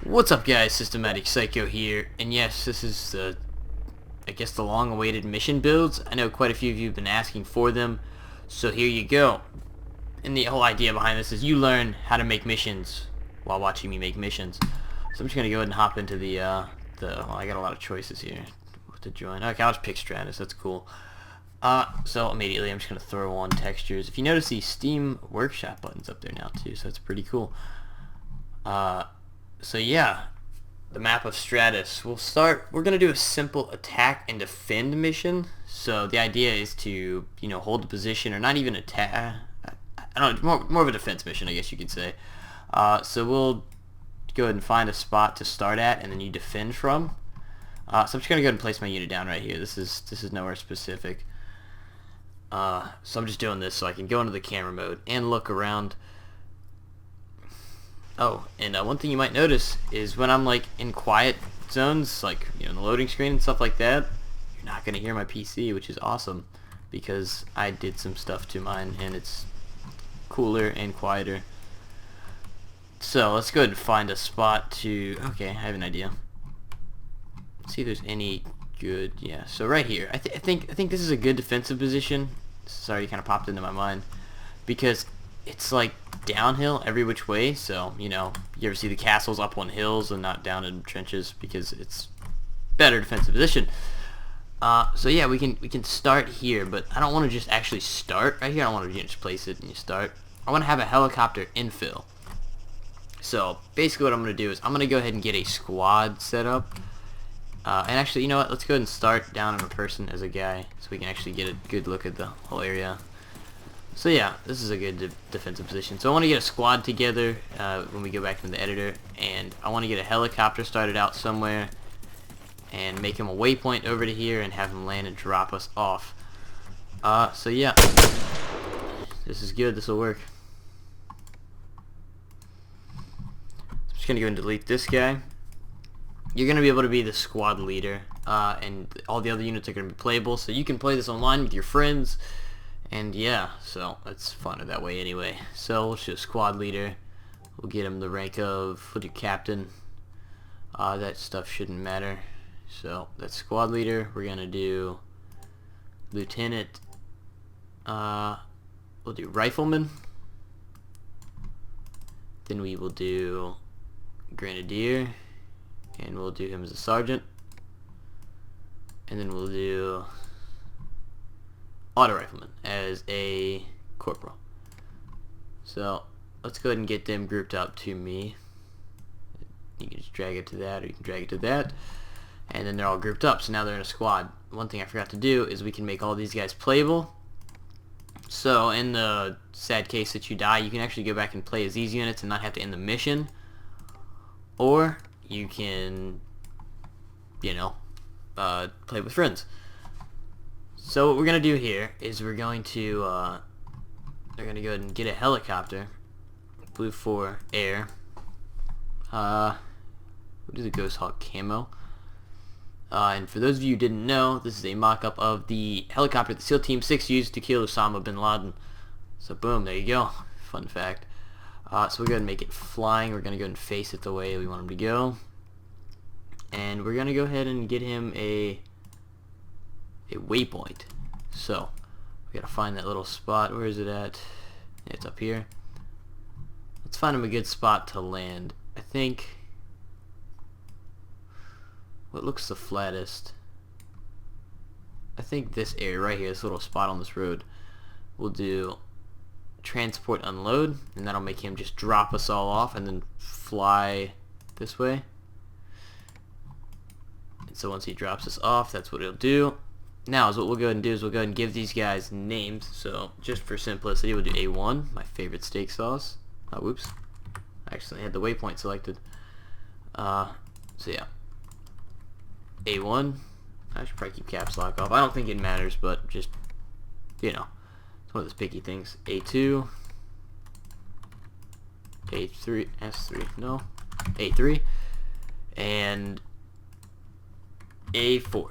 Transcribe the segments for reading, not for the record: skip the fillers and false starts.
What's up, guys? Systematic Psycho here, and yes, this is I guess the long-awaited mission builds. I know quite a few of you have been asking for them, so here you go. And the whole idea behind this is you learn how to make missions while watching me make missions. So I'm just gonna go ahead and hop into well, I got a lot of choices here what to join. Okay, I'll just pick Stratus. That's cool. So immediately I'm just gonna throw on textures. If you notice, the Steam Workshop button's up there now too, so that's pretty cool. So yeah, the map of Stratus. We're gonna do a simple attack and defend mission. So the idea is to, hold the position, or not even attack. I don't know, more of a defense mission, I guess you could say. So we'll go ahead and find a spot to start at, and then you defend from. So I'm just gonna go ahead and place my unit down right here. This is nowhere specific. So I'm just doing this so I can go into the camera mode and look around. Oh, and one thing you might notice is when I'm like in quiet zones, like in the loading screen and stuff like that, you're not gonna hear my PC, which is awesome because I did some stuff to mine and it's cooler and quieter. So let's go ahead and find a spot to. Okay, I have an idea. Let's see if there's any good. Yeah, so right here, I think this is a good defensive position. Sorry, kind of popped into my mind because it's like downhill every which way, so you ever see the castles up on hills and not down in trenches because it's better defensive position. So yeah, we can start here, but I don't want to just actually start right here. I don't want to just place it and you start. I want to have a helicopter infill. So basically what I'm going to do is I'm going to go ahead and get a squad set up. And actually, you know what, let's go ahead and start down on a person as a guy so we can actually get a good look at the whole area. So yeah, this is a good defensive position. So I want to get a squad together when we go back into the editor, and I want to get a helicopter started out somewhere and make him a waypoint over to here and have him land and drop us off. So yeah, this is good. This will work. I'm just going to go and delete this guy. You're going to be able to be the squad leader, and all the other units are going to be playable, so you can play this online with your friends. And yeah, so it's fun that way anyway. So we'll choose squad leader. We'll get him the rank of, we'll do captain. That stuff shouldn't matter. So that's squad leader. We're gonna do lieutenant. We'll do rifleman. Then we will do grenadier, and we'll do him as a sergeant. And then we'll do auto rifleman as a corporal. So let's go ahead and get them grouped up to me. You can just drag it to that, or you can drag it to that, and then they're all grouped up, so now they're in a squad. One thing I forgot to do is we can make all these guys playable. So in the sad case that you die, you can actually go back and play as these units and not have to end the mission, or you can play with friends. So what we're going to do here is we're going to go ahead and get a helicopter, blue 4 air. We'll do the Ghost Hawk camo. And for those of you who didn't know, this is a mock-up of the helicopter that SEAL Team 6 used to kill Osama bin Laden. So boom, there you go. Fun fact. So we'll go ahead and make it flying. We're going to go ahead and face it the way we want him to go. And we're going to go ahead and get him a waypoint. So we gotta find that little spot. Where is it at? It's up here. Let's find him a good spot to land. I think what looks the flattest, I think this area right here, this little spot on this road. We'll do transport unload, and that'll make him just drop us all off and then fly this way. And so once he drops us off, that's what it'll do. Now is what we'll go ahead and do is we'll go ahead and give these guys names. So just for simplicity, we'll do A1, my favorite steak sauce. Oh, whoops. I actually had the waypoint selected. So yeah. A1. I should probably keep caps lock off. I don't think it matters, but just, it's one of those picky things. A2. A3. S3. No. A3. And A4.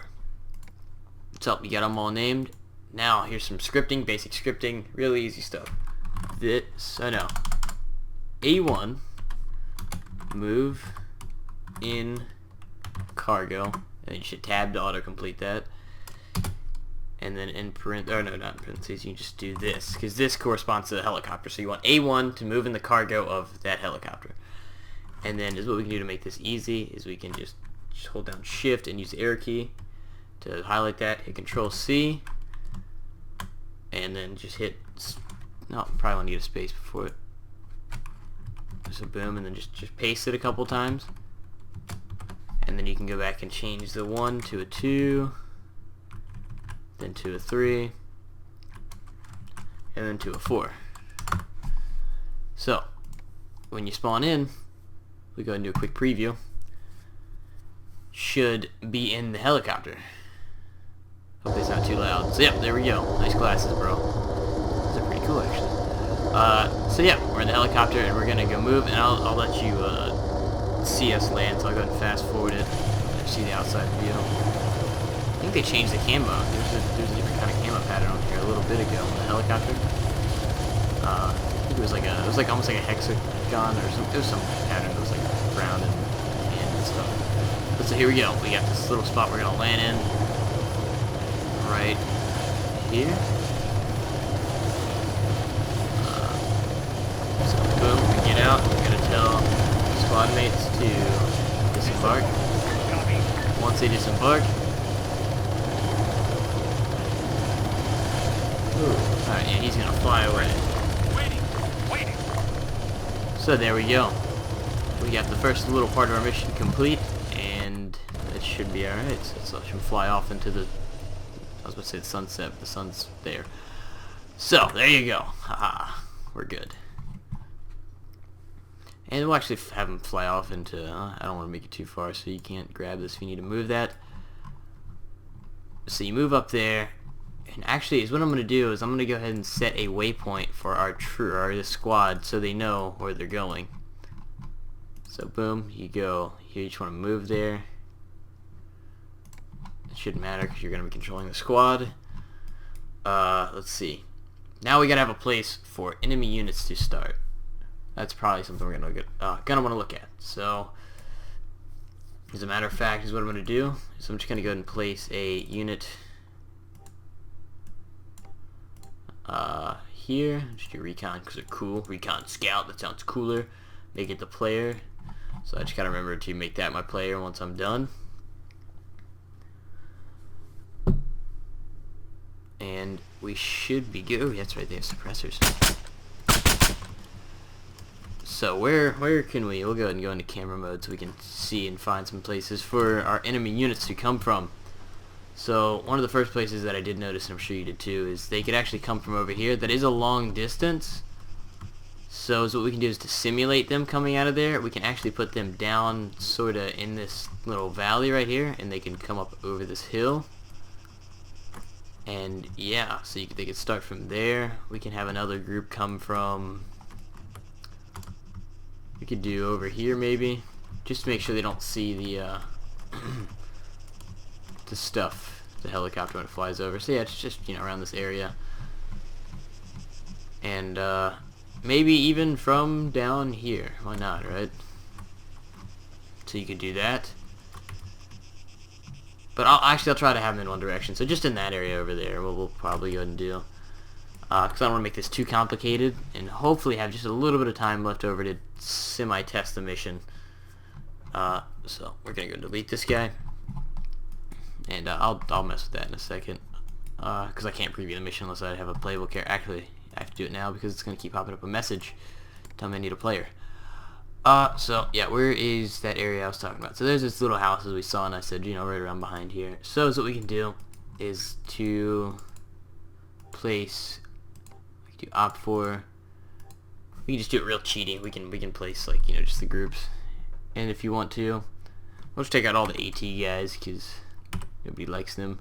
So we got them all named. Now here's some scripting, basic scripting, really easy stuff. A1, move in cargo, and you should tab to autocomplete that. And then in not in parentheses, you can just do this, because this corresponds to the helicopter. So you want A1 to move in the cargo of that helicopter. And then is what we can do to make this easy is we can just hold down Shift and use the arrow key to highlight that, hit Control C, and then just hit, no, probably want to get a space before it. So boom, and then just paste it a couple times. And then you can go back and change the 1 to a 2, then to a 3, and then to a 4. So when you spawn in, we go and do a quick preview. Should be in the helicopter. Hope it's not too loud. So yep, there we go. Nice glasses, bro. Those are pretty cool, actually. So yeah, we're in the helicopter and we're gonna go move, and I'll let you see us land. So I'll go ahead and fast forward it. See the outside view. I think they changed the camo. There's a different kind of camo pattern on here a little bit ago on the helicopter. I think it was like almost like a hexagon or something. It was some pattern that was like round and stuff. But so here we go. We got this little spot we're gonna land in right here. So boom, we get out. We're gonna tell squad mates to disembark. Once they disembark, alright, and he's gonna fly away. Waiting. So there we go. We got the first little part of our mission complete, and that should be alright. So I should fly off into the, I was about to say the sunset, but the sun's there. So there you go. Haha, we're good. And we'll actually have him fly off into, I don't want to make it too far, so you can't grab this if you need to move that. So you move up there, and actually what I'm going to do is I'm going to go ahead and set a waypoint for our squad so they know where they're going. So boom, you go here, you just want to move there. It shouldn't matter because you're going to be controlling the squad. Let's see. Now we got to have a place for enemy units to start. That's probably something we're gonna want to look at. So, as a matter of fact, is what I'm gonna do. So I'm just gonna go ahead and place a unit here. Just do recon because they're cool. Recon scout. That sounds cooler. Make it the player. So I just gotta remember to make that my player once I'm done. And we should be good. Oh, that's right. They have suppressors. So where can we'll go ahead and go into camera mode so we can see and find some places for our enemy units to come from. So one of the first places that I did notice, and I'm sure you did too, is they could actually come from over here. That is a long distance. So what we can do is to simulate them coming out of there, we can actually put them down sort of in this little valley right here, and they can come up over this hill. And yeah, so they could start from there. We can have another group come from, we could do over here maybe, just to make sure they don't see the the stuff, the helicopter when it flies over. So yeah, it's just, you know, around this area. And maybe even from down here. Why not, right? So you could do that. But I'll try to have them in one direction. So just in that area over there, we'll probably go ahead and do. Because I don't want to make this too complicated, and hopefully have just a little bit of time left over to semi-test the mission. So we're gonna go delete this guy, and I'll mess with that in a second. Because I can't preview the mission unless I have a playable character. Actually, I have to do it now because it's gonna keep popping up a message telling me I need a player. So yeah, where is that area I was talking about? So there's this little house as we saw, and I said, you know, right around behind here. So what we can do is to place, we can do opt for, we can just do it real cheating. We can place, like, you know, just the groups. And if you want to, we'll just take out all the AT guys because nobody likes them.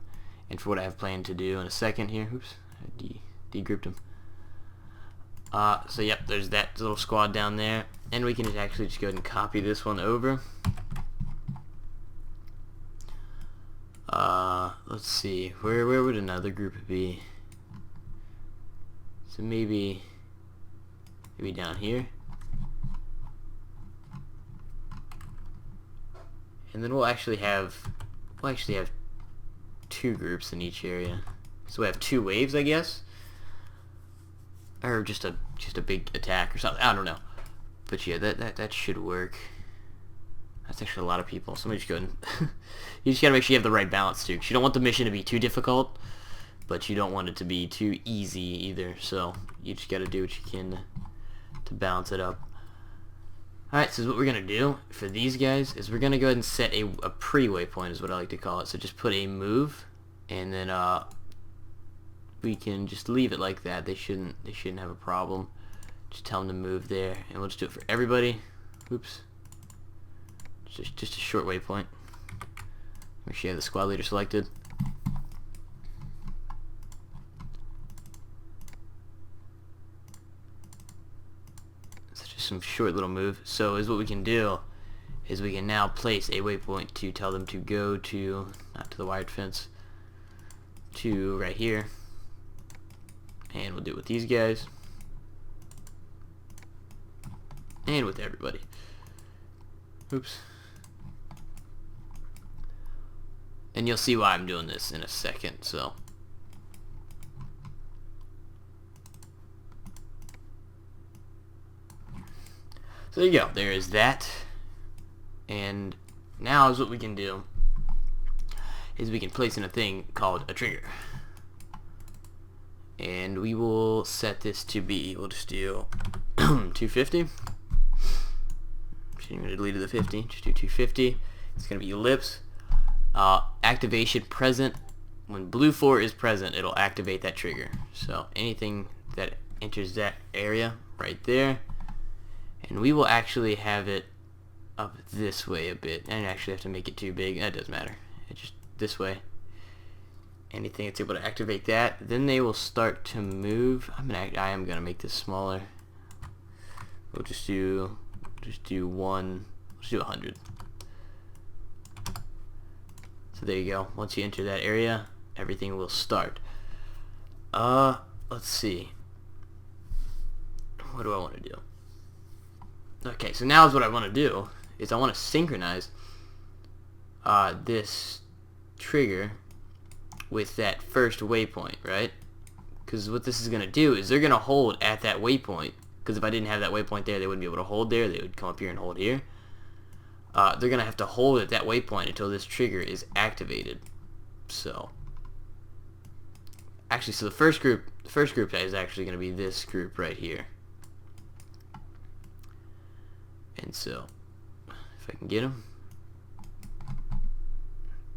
And for what I have planned to do in a second here, oops, I degrouped them. So yep, there's that little squad down there, and we can actually just go ahead and copy this one over. Let's see, where would another group be? So maybe down here. and then we'll actually have two groups in each area. So we have two waves, I guess, or just a big attack or something. I don't know, but yeah, that should work. That's actually a lot of people. Somebody just go and you just gotta make sure you have the right balance too, because you don't want the mission to be too difficult, but you don't want it to be too easy either. So you just gotta do what you can to balance it up. Alright, so what we're gonna do for these guys is we're gonna go ahead and set a pre-waypoint, is what I like to call it. So just put a move, and then we can just leave it like that. They shouldn't have a problem. Just tell them to move there, and we'll just do it for everybody. Oops. Just a short waypoint. Make sure you have the squad leader selected. So just some short little move. So is what we can do is we can now place a waypoint to tell them to go to, not to the wired fence, to right here. And we'll do it with these guys. And with everybody. Oops. And you'll see why I'm doing this in a second, so. So there you go. There is that. And now is what we can do is we can place in a thing called a trigger. And we will set this to be, we'll just do 250. Shouldn't even delete the 50. Just do 250. It's going to be ellipse. Activation present. When blue 4 is present, it'll activate that trigger. So anything that enters that area right there, and we will actually have it up this way a bit. I actually have to make it too big. That doesn't matter. It's just this way. Anything that's able to activate that, then they will start to move. I am gonna make this smaller. We'll just do 100. So there you go. Once you enter that area, everything will start. Let's see. What do I want to do? Okay, so now is what I want to do is I want to synchronize this trigger with that first waypoint, right? Because what this is going to do is they're going to hold at that waypoint. Because if I didn't have that waypoint there, they wouldn't be able to hold there. They would come up here and hold here. They're going to have to hold at that waypoint until this trigger is activated. So, actually, so the first group is actually going to be this group right here. And so, if I can get them.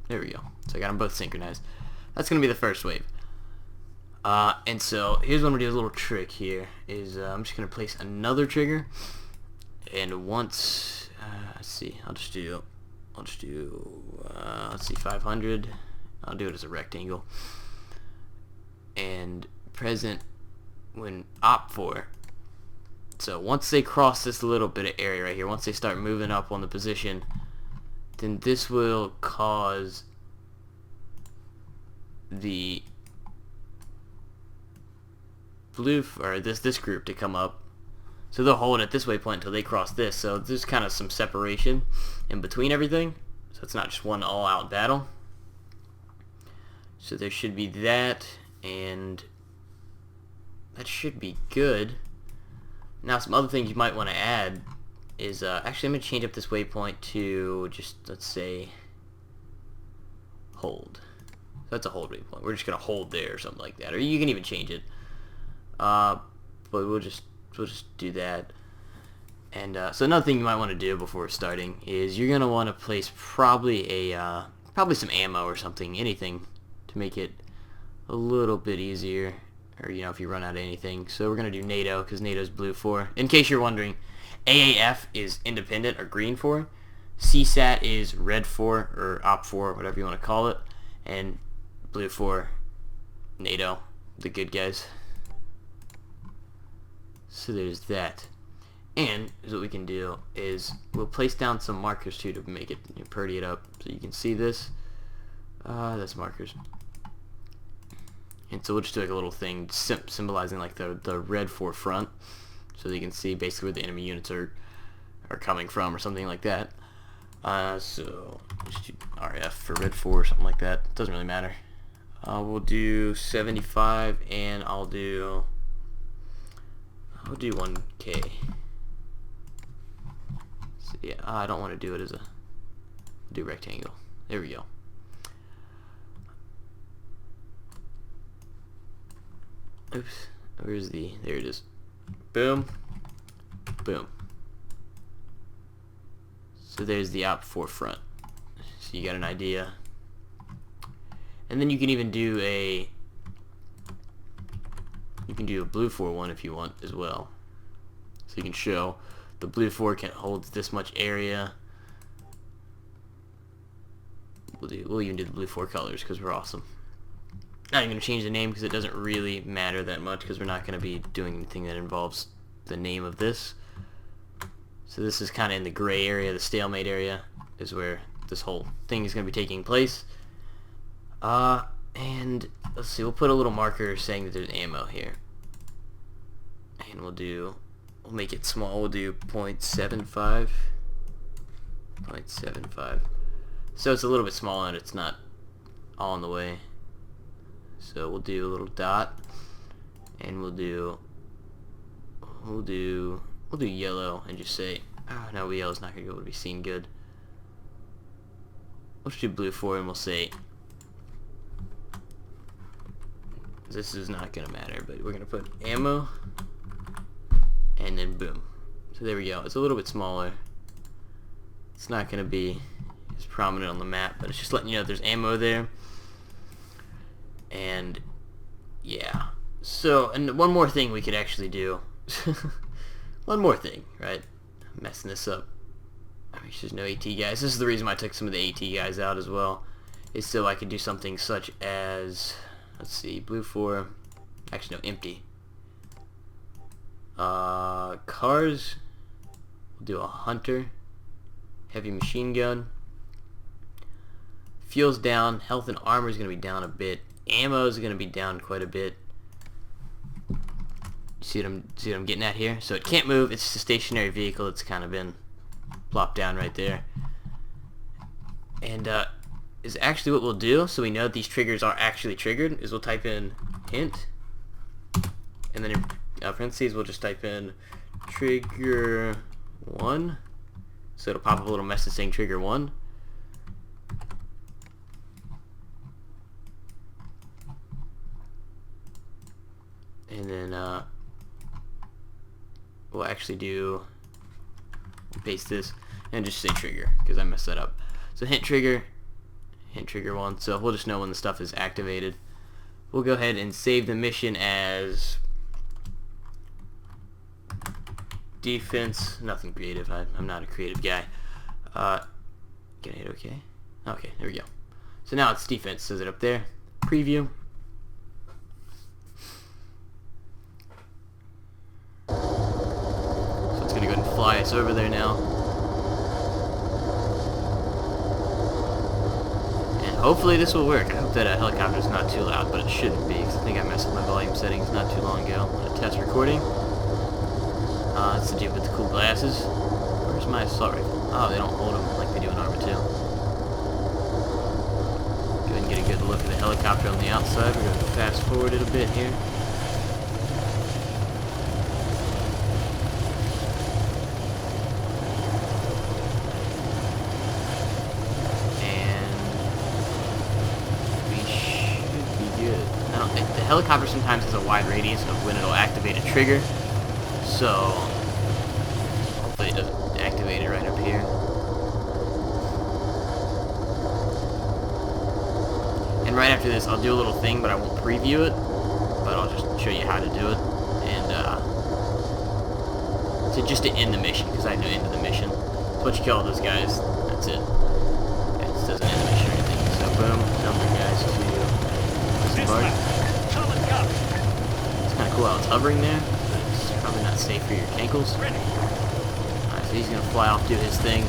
There we go. So I got them both synchronized. That's going to be the first wave. And so here's what I'm going to do, a little trick here. Is I'm just going to place another trigger. And once, let's see, I'll just do, let's see, 500. I'll do it as a rectangle. And present when op4. So once they cross this little bit of area right here, once they start moving up on the position, then this will cause the blue, or this group to come up. So they'll hold at this waypoint until they cross this. So there's kind of some separation in between everything. So it's not just one all-out battle. So there should be that, and that should be good. Now some other things you might want to add is, actually I'm going to change up this waypoint to just, let's say, hold. So that's a hold waypoint. We're just going to hold there or something like that. Or you can even change it. But we'll just do that. And so another thing you might want to do before starting is you're going to want to place probably some ammo or something, anything, to make it a little bit easier. Or, you know, if you run out of anything. So we're going to do NATO, because NATO's blue 4. In case you're wondering, AAF is independent, or green 4. CSAT is red 4, or op 4, whatever you want to call it. And blue 4, NATO, the good guys. So there's that. And what we can do is we'll place down some markers too to make it, pretty it up. So you can see this. That's markers. And so we'll just do like a little thing symbolizing like the red 4 front, so that you can see basically where the enemy units are coming from or something like that. So just do RF for red 4 or something like that. Doesn't really matter. We'll do 75, and I'll do 1K. So yeah, I don't want to do it as a do rectangle. There we go. Oops. Where's the? There it is. Boom. Boom. So there's the op4 front. So you got an idea. And then you can even do a blue 4 one if you want as well. So you can show the blue 4 can hold this much area. We'll even do the blue 4 colors because we're awesome. Not even going to change the name because it doesn't really matter that much because we're not going to be doing anything that involves the name of this. So this is kind of in the gray area, the stalemate area is where this whole thing is going to be taking place. And let's see, we'll put a little marker saying that there's ammo here. And we'll make it small, we'll do 0.75. 0.75. So it's a little bit smaller and it's not all in the way. So we'll do a little dot, and we'll do yellow, and just say, oh no, yellow's not gonna be able to be seen good. We'll just do blue 4, and we'll say, this is not gonna matter, but we're gonna put ammo, and then boom. So there we go. It's a little bit smaller. It's not gonna be as prominent on the map, but it's just letting you know there's ammo there. And yeah, so, and one more thing we could actually do. One more thing, right? I'm messing this up. I mean, there's no AT guys. This is the reason why I took some of the AT guys out as well, is so I could do something such as, let's see, blue 4, actually no, empty. Cars, we'll do a hunter, heavy machine gun. Fuel's down, health and armor is going to be down a bit. Ammo is going to be down quite a bit. See what I'm getting at here? So it can't move. It's just a stationary vehicle. It's kind of been plopped down right there. And is actually what we'll do, so we know that these triggers are actually triggered, is we'll type in hint, and then in parentheses we'll just type in trigger 1. So it'll pop up a little message saying trigger 1. And then we'll actually paste this and just say trigger because I messed that up. So hint trigger 1. So we'll just know when the stuff is activated. We'll go ahead and save the mission as defense. Nothing creative. I'm not a creative guy. Can I hit OK? Okay, there we go. So now it's defense. Says it up there. Preview. Gonna go ahead and fly us over there now, and hopefully this will work. I hope that a helicopter is not too loud, but it shouldn't be because I think I messed with my volume settings not too long ago. I'm gonna test recording. It's the dude with the cool glasses. Where's my assault rifle? Oh, they don't hold them like they do in Arma 2. Go ahead and get a good look at the helicopter on the outside. We're gonna fast forward it a bit here. The helicopter sometimes has a wide radius of when it'll activate a trigger, so hopefully it doesn't activate it right up here. And right after this I'll do a little thing, but I won't preview it, but I'll just show you how to do it, and just to end the mission, because I know end of the mission. So once you kill all those guys, that's it. Okay, this doesn't end the mission or anything. So boom, number guys to disembark. It's kind of cool how it's hovering there, but it's probably not safe for your ankles. Alright, so he's going to fly off, do his thing.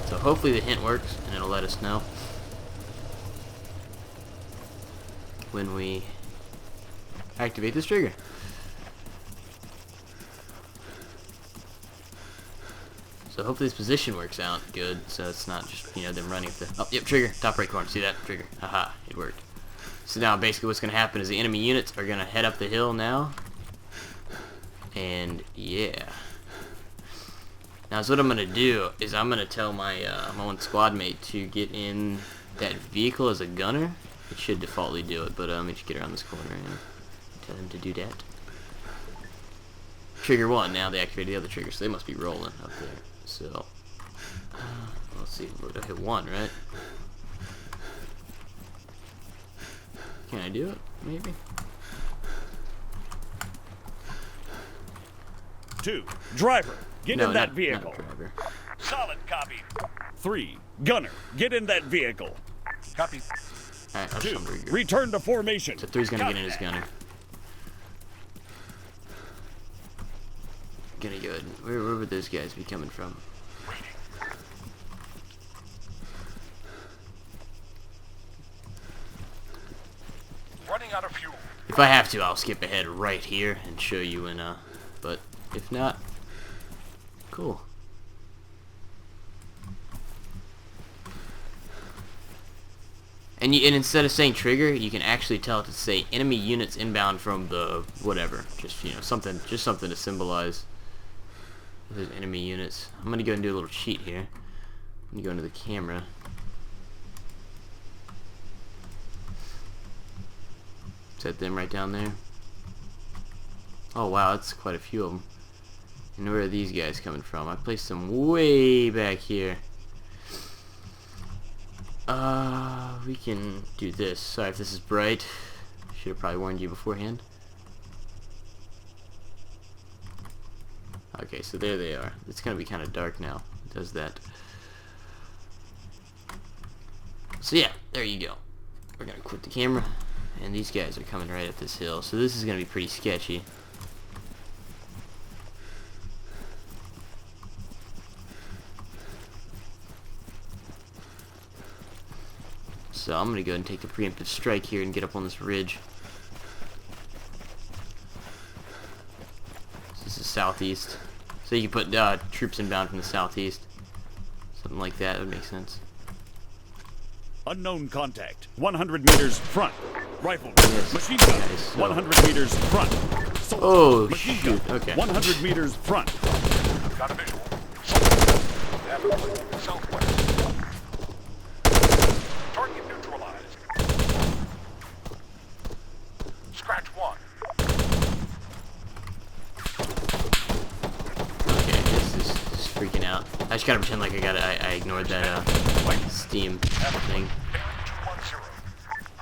So hopefully the hint works, and it'll let us know when we activate this trigger. So hopefully this position works out good, so it's not just, you know, them running at the... Oh, yep, trigger. Top right corner. See that? Trigger. Haha, it worked. So now basically what's going to happen is the enemy units are going to head up the hill now. And, yeah. Now, so what I'm going to do is I'm going to tell my, my one squad mate to get in that vehicle as a gunner. It should defaultly do it, but let me just get around this corner and tell him to do that. Trigger 1. Now they activated the other trigger, so they must be rolling up there. So, let's see. I hit 1, right? Can I do it? Maybe. 2. Driver, get in that vehicle. Not driver. Solid copy. 3. Gunner, get in that vehicle. Copy. Alright, 2. Return to formation. So 3's gonna get in his gunner. Gonna go ahead. Where would those guys be coming from? Running out of fuel. If I have to, I'll skip ahead right here and show you in but if not, cool. And instead of saying trigger, you can actually tell it to say enemy units inbound from the whatever. Just, you know, something to symbolize those enemy units. I'm gonna go and do a little cheat here. I'm gonna go into the camera. Set them right down there. Oh wow, that's quite a few of them. And where are these guys coming from? I placed them way back here. We can do this. Sorry if this is bright. Should have probably warned you beforehand. Okay, so there they are. It's gonna be kind of dark now. It does that. So yeah, there you go. We're gonna quit the camera, and these guys are coming right up this hill. So this is gonna be pretty sketchy. So I'm gonna go and take a preemptive strike here and get up on this ridge. So this is southeast. So you can put troops inbound from the southeast. Something like that would make sense. Unknown contact. 100 meters front. Rifle. Yes. Machine gun. Okay, so 100 meters front. Soldier. Oh, Machine shoot. gun. Okay. 100 meters front. I've got a visual. Solid. Southwest. Target neutralized. Scratch 1. Okay, this is freaking out. I just gotta pretend like I ignored that Steam thing. Bearing 210.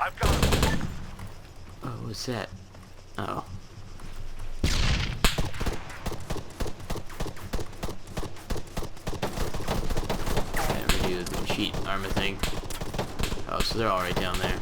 I've got it. Oh, what's that? Uh oh. Cheat Arma thing. Oh, so they're all right down there.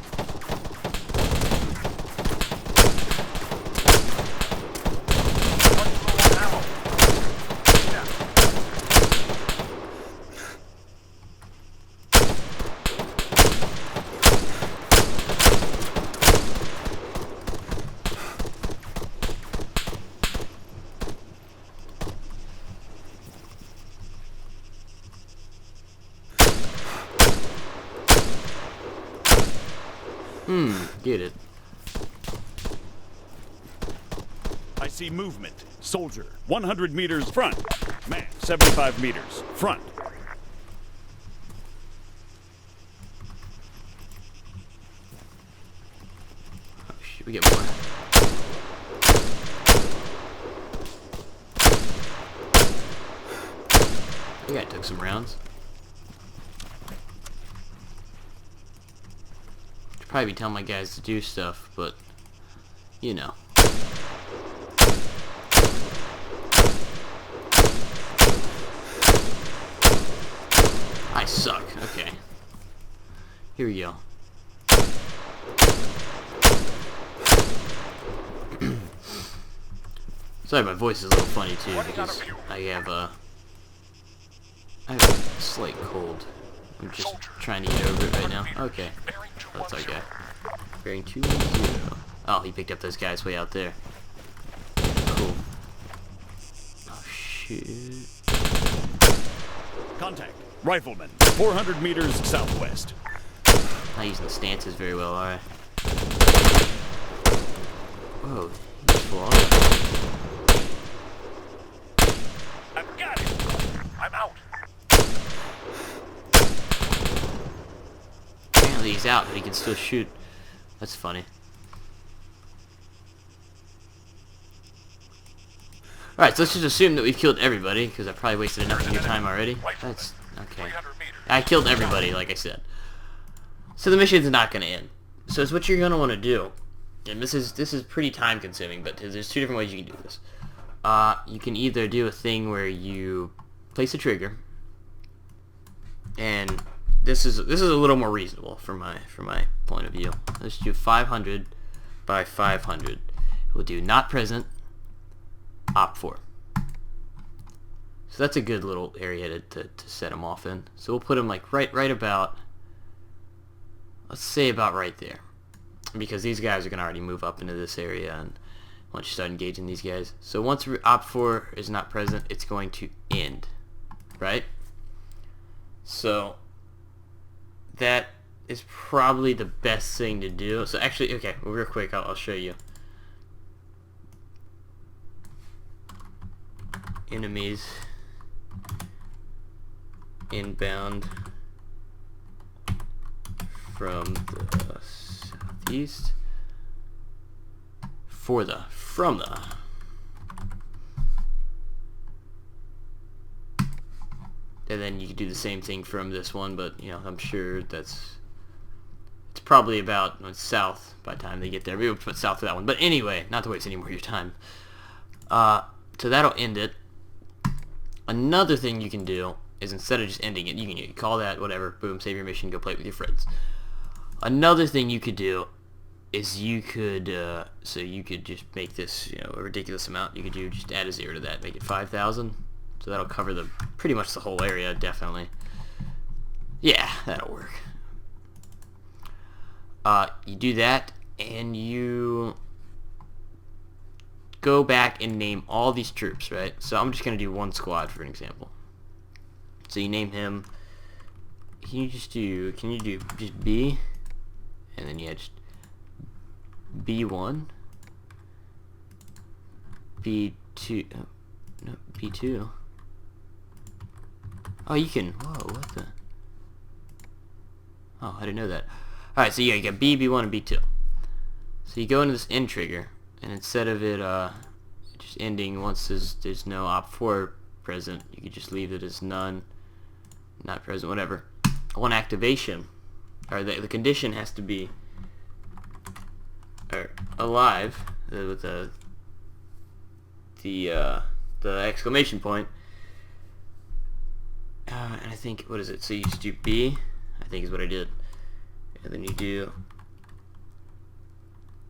Get it. I see movement. Soldier. 100 meters front. Man. 75 meters front. Oh shit, we get more. I think I took some rounds. Probably be telling my guys to do stuff, but you know. I suck. Okay. Here we go. Sorry, my voice is a little funny too because I have a slight cold. I'm just trying to get over it right now. Okay. That's our guy. Bearing 210. Oh, he picked up those guys way out there. Cool. Oh, shoot. Contact. Rifleman, 400 meters southwest. Not using the stances very well, alright. Whoa, he's flawed. I've got him. I'm out. Apparently he's out, but he can still shoot. That's funny. Alright, so let's just assume that we've killed everybody, because I probably wasted enough of your time already. That's okay. 300 meters. I killed everybody, like I said. So the mission's not going to end. So it's what you're going to want to do. And this is pretty time consuming, but there's two different ways you can do this. You can either do a thing where you place a trigger, and this is a little more reasonable from my point of view. Let's do 500 by 500. We'll do not present, op 4. So that's a good little area to set them off in. So we'll put them like right about, let's say about right there, because these guys are going to already move up into this area and once you start engaging these guys. So once op 4 is not present, it's going to end, right? So that is probably the best thing to do. So actually, okay, well, real quick, I'll show you. Enemies inbound from the southeast from the and then you can do the same thing from this one, but you know, I'm sure it's probably about south by the time they get there. Maybe we'll put south for that one, but anyway, not to waste any more of your time. So that'll end it. Another thing you can do is, instead of just ending it, you can call that whatever, boom, save your mission, go play it with your friends. Another thing you could do is you could just make this, you know, a ridiculous amount. You could just add a 0 to that, make it 5,000. So that'll cover pretty much the whole area, definitely. Yeah, that'll work. You do that, and you go back and name all these troops, right? So I'm just gonna do one squad for an example. So you name him. Can you do just B, and then yeah, just B1, B2, no, B2. Oh, you can. Whoa, what the? Oh, I didn't know that. All right, so yeah, you got B, B1, and B2. So you go into this end trigger, and instead of it just ending once there's no op 4 present, you could just leave it as none, not present, whatever. On activation, or the condition has to be alive with the exclamation point. And I think, what is it? So you just do B, I think is what I did, and then you do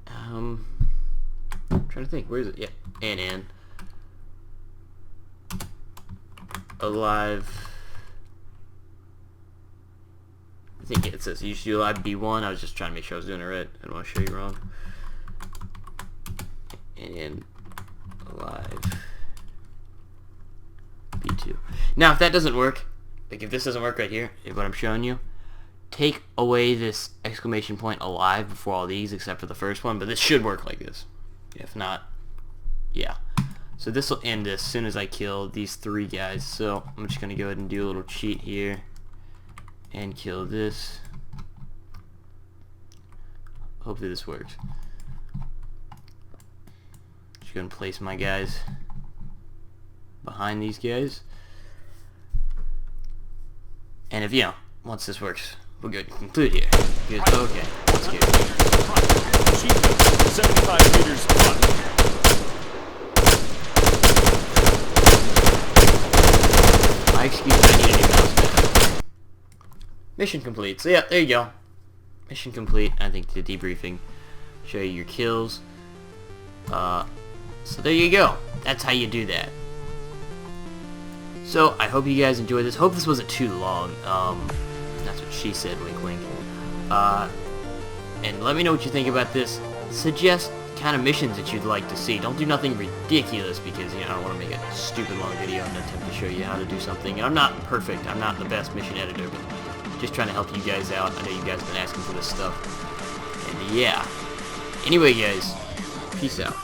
I'm trying to think, where is it? Yeah, and alive. I think it says you should do alive B1. I was just trying to make sure I was doing it right. I don't want to show you wrong. And alive B2. Now, if that doesn't work, like if this doesn't work right here, what I'm showing you, take away this exclamation point alive before all these except for the first one, but this should work like this. If not, yeah. So this will end as soon as I kill these 3 guys. So I'm just going to go ahead and do a little cheat here and kill this. Hopefully this works. Just going to place my guys behind these guys. And if, you know, once this works, we'll go ahead and conclude here. Good. Okay, that's good. 75 meters front. My excuse, I need a new mouse pad. Mission complete. So yeah, there you go. Mission complete. I think the debriefing show you your kills. So there you go. That's how you do that. So I hope you guys enjoyed this. Hope this wasn't too long. That's what she said. Wink, wink. And let me know what you think about this. Suggest kind of missions that you'd like to see. Don't do nothing ridiculous because, you know, I don't want to make a stupid long video and attempt to show you how to do something. And I'm not perfect. I'm not the best mission editor, but just trying to help you guys out. I know you guys have been asking for this stuff. And yeah. Anyway, guys, peace out.